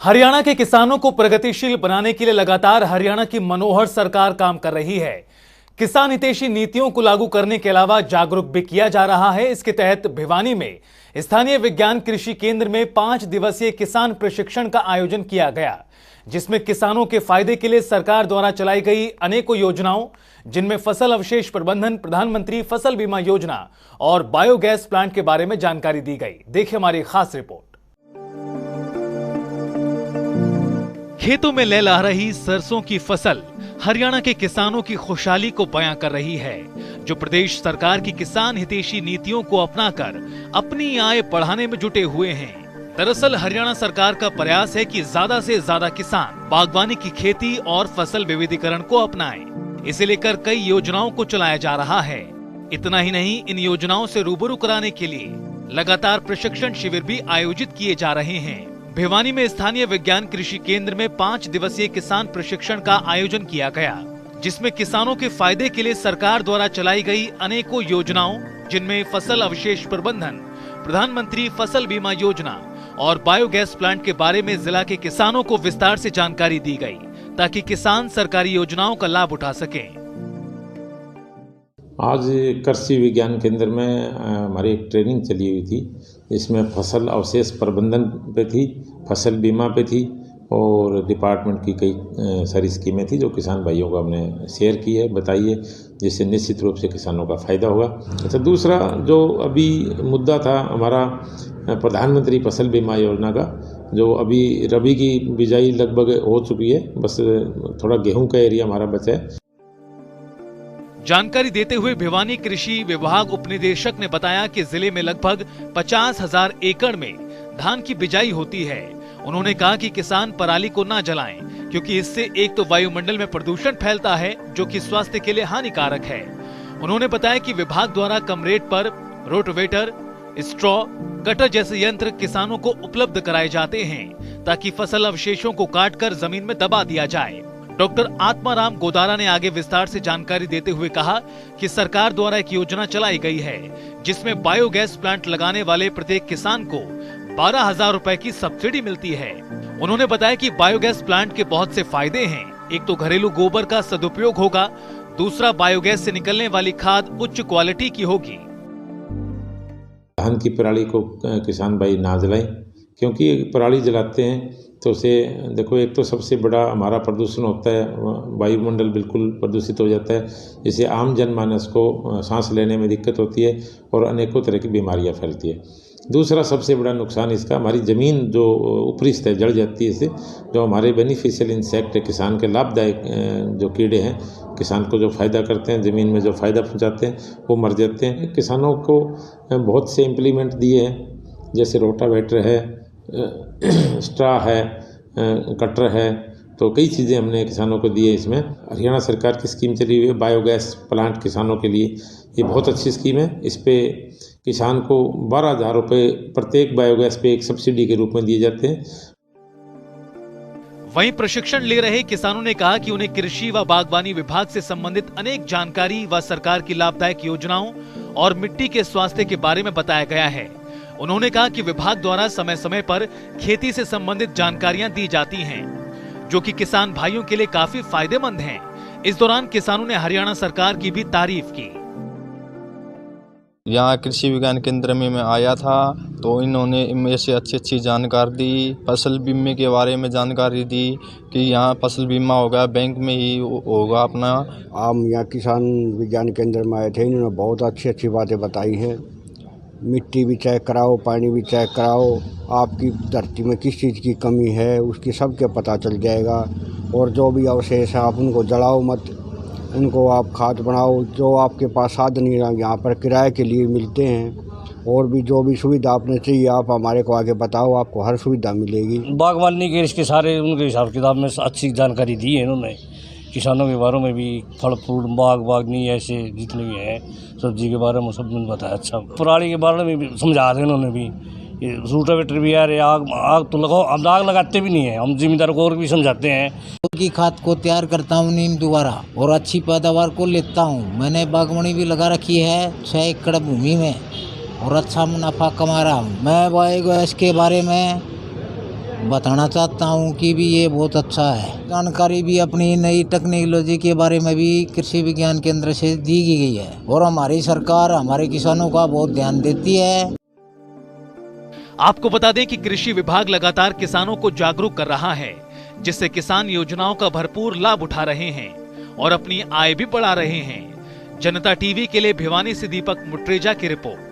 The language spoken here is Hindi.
हरियाणा के किसानों को प्रगतिशील बनाने के लिए लगातार हरियाणा की मनोहर सरकार काम कर रही है। किसान हितैषी नीतियों को लागू करने के अलावा जागरूक भी किया जा रहा है। इसके तहत भिवानी में स्थानीय विज्ञान कृषि केंद्र में 5 दिवसीय किसान प्रशिक्षण का आयोजन किया गया, जिसमें किसानों के फायदे के लिए सरकार द्वारा चलाई गई अनेकों योजनाओं, जिनमें फसल अवशेष प्रबंधन, प्रधानमंत्री फसल बीमा योजना और बायोगैस प्लांट के बारे में जानकारी दी गई। देखिए हमारी खास रिपोर्ट। खेतों में लहला रही सरसों की फसल हरियाणा के किसानों की खुशहाली को बयां कर रही है, जो प्रदेश सरकार की किसान हितैषी नीतियों को अपनाकर अपनी आय बढ़ाने में जुटे हुए हैं। दरअसल हरियाणा सरकार का प्रयास है कि ज्यादा से ज्यादा किसान बागवानी की खेती और फसल विविधीकरण को अपनाएं। इसे लेकर कई योजनाओं को चलाया जा रहा है। इतना ही नहीं, इन योजनाओं से रूबरू कराने के लिए लगातार प्रशिक्षण शिविर भी आयोजित किए जा रहे हैं। भिवानी में स्थानीय विज्ञान कृषि केंद्र में 5 दिवसीय किसान प्रशिक्षण का आयोजन किया गया, जिसमें किसानों के फायदे के लिए सरकार द्वारा चलाई गई अनेकों योजनाओं, जिनमें फसल अवशेष प्रबंधन, प्रधानमंत्री फसल बीमा योजना और बायोगैस प्लांट के बारे में जिला के किसानों को विस्तार से जानकारी दी गई, ताकि किसान सरकारी योजनाओं का लाभ उठा सकें। आज कृषि विज्ञान केंद्र में हमारी एक ट्रेनिंग चली हुई थी। इसमें फसल अवशेष प्रबंधन पे थी, फसल बीमा पे थी और डिपार्टमेंट की कई सारी स्कीमें थी, जो किसान भाइयों को हमने शेयर की है, बताई है, जिससे निश्चित रूप से किसानों का फायदा होगा। अच्छा, दूसरा जो अभी मुद्दा था हमारा प्रधानमंत्री फसल बीमा योजना का, जो अभी रबी की बिजाई लगभग हो चुकी है, बस थोड़ा गेहूं का एरिया हमारा बचा है। जानकारी देते हुए भिवानी कृषि विभाग उपनिदेशक ने बताया कि जिले में लगभग 50,000 एकड़ में धान की बिजाई होती है। उन्होंने कहा कि किसान पराली को ना जलाएं, क्योंकि इससे एक तो वायुमंडल में प्रदूषण फैलता है, जो कि स्वास्थ्य के लिए हानिकारक है। उन्होंने बताया कि विभाग द्वारा कम रेट पर रोटावेटर, स्ट्रॉ, कटर जैसे यंत्र किसानों को उपलब्ध कराए जाते हैं, ताकि फसल अवशेषों को काटकर जमीन में दबा दिया जाए। डॉक्टर आत्माराम गोदारा ने आगे विस्तार से जानकारी देते हुए कहा कि सरकार द्वारा एक योजना चलाई गई है, जिसमें बायोगैस प्लांट लगाने वाले प्रत्येक किसान को 12,000 रुपए की सब्सिडी मिलती है। उन्होंने बताया कि बायोगैस प्लांट के बहुत से फायदे हैं। एक तो घरेलू गोबर का सदुपयोग होगा, दूसरा बायोगैस से निकलने वाली खाद उच्च क्वालिटी की होगी। धान की पराली को किसान भाई ना जलाएं, क्योंकि पराली जलाते हैं तो उसे देखो, एक तो सबसे बड़ा हमारा प्रदूषण होता है, वायुमंडल बिल्कुल प्रदूषित हो जाता है, जिससे आम जनमानस को सांस लेने में दिक्कत होती है और अनेकों तरह की बीमारियां फैलती है। दूसरा सबसे बड़ा नुकसान इसका, हमारी ज़मीन जो ऊपरी सतह जल जाती है। इससे जो हमारे बेनिफिशियल इंसेक्ट है, किसान के लाभदायक जो कीड़े हैं, किसान को जो फ़ायदा करते हैं, ज़मीन में जो फ़ायदा पहुँचाते हैं, वो मर जाते हैं। किसानों को बहुत से इम्प्लीमेंट दिए हैं, जैसे रोटावेटर है, स्ट्रा है, कटर है, तो कई चीज़ें हमने किसानों को दी है। इसमें हरियाणा सरकार की स्कीम चली हुई है बायोगैस प्लांट किसानों के लिए, ये बहुत अच्छी स्कीम है। इस पे किसान को 12,000 रुपये प्रत्येक बायोगैस पे एक सब्सिडी के रूप में दिए जाते हैं। वहीं प्रशिक्षण ले रहे किसानों ने कहा कि उन्हें कृषि व बागवानी विभाग से संबंधित अनेक जानकारी व सरकार की लाभदायक योजनाओं और मिट्टी के स्वास्थ्य के बारे में बताया गया है। उन्होंने कहा कि विभाग द्वारा समय समय पर खेती से संबंधित जानकारियां दी जाती हैं, जो कि किसान भाइयों के लिए काफी फायदेमंद हैं। इस दौरान किसानों ने हरियाणा सरकार की भी तारीफ की। यहाँ कृषि विज्ञान केंद्र में मैं आया था, तो इन्होंने मेरे से अच्छी जानकारी दी। फसल बीमे के बारे में जानकारी दी कि यहाँ फसल बीमा होगा, बैंक में ही होगा अपना। हम यहाँ किसान विज्ञान केंद्र में आए थे, इन्होंने बहुत अच्छी बातें बताई हैं। मिट्टी भी चेक कराओ, पानी भी चेक कराओ, आपकी धरती में किस चीज़ की कमी है उसकी सबके पता चल जाएगा। और जो भी अवशेष है आप उनको जलाओ मत, उनको आप खाद बनाओ। जो आपके पास साधन यहाँ पर किराए के लिए मिलते हैं, और भी जो भी सुविधा आपने चाहिए आप हमारे को आगे बताओ, आपको हर सुविधा मिलेगी। बागवानी के इसके सारे उनके हिसाब किताब में अच्छी जानकारी दी है इन्होंने। किसानों के बारे में भी, फल फ्रूट बागवानी ऐसे जितने भी हैं सब्जी के बारे में सब ने बताया। अच्छा, पराली के बारे में भी समझा रहे इन्होंने भी। रोटावेटर भी आ रहे, आग तो लगाओ, हम आग लगाते भी नहीं है, हम जिम्मेदार को और भी समझाते हैं। की खाद को तैयार करता हूँ नीम दोबारा, और अच्छी पैदावार को लेता हूँ। मैंने बागवानी भी लगा रखी है 6 एकड़ भूमि में, और अच्छा मुनाफा कमा रहा हूँ। मैं बायोगैस के बारे में बताना चाहता हूँ कि भी ये बहुत अच्छा है। जानकारी भी अपनी नई टेक्नोलॉजी के बारे में भी कृषि विज्ञान केंद्र से दी गई है और हमारी सरकार हमारे किसानों का बहुत ध्यान देती है। आपको बता दें कि कृषि विभाग लगातार किसानों को जागरूक कर रहा है, जिससे किसान योजनाओं का भरपूर लाभ उठा रहे हैं और अपनी आय भी बढ़ा रहे हैं। जनता टीवी के लिए भिवानी से दीपक मुट्रेजा की रिपोर्ट।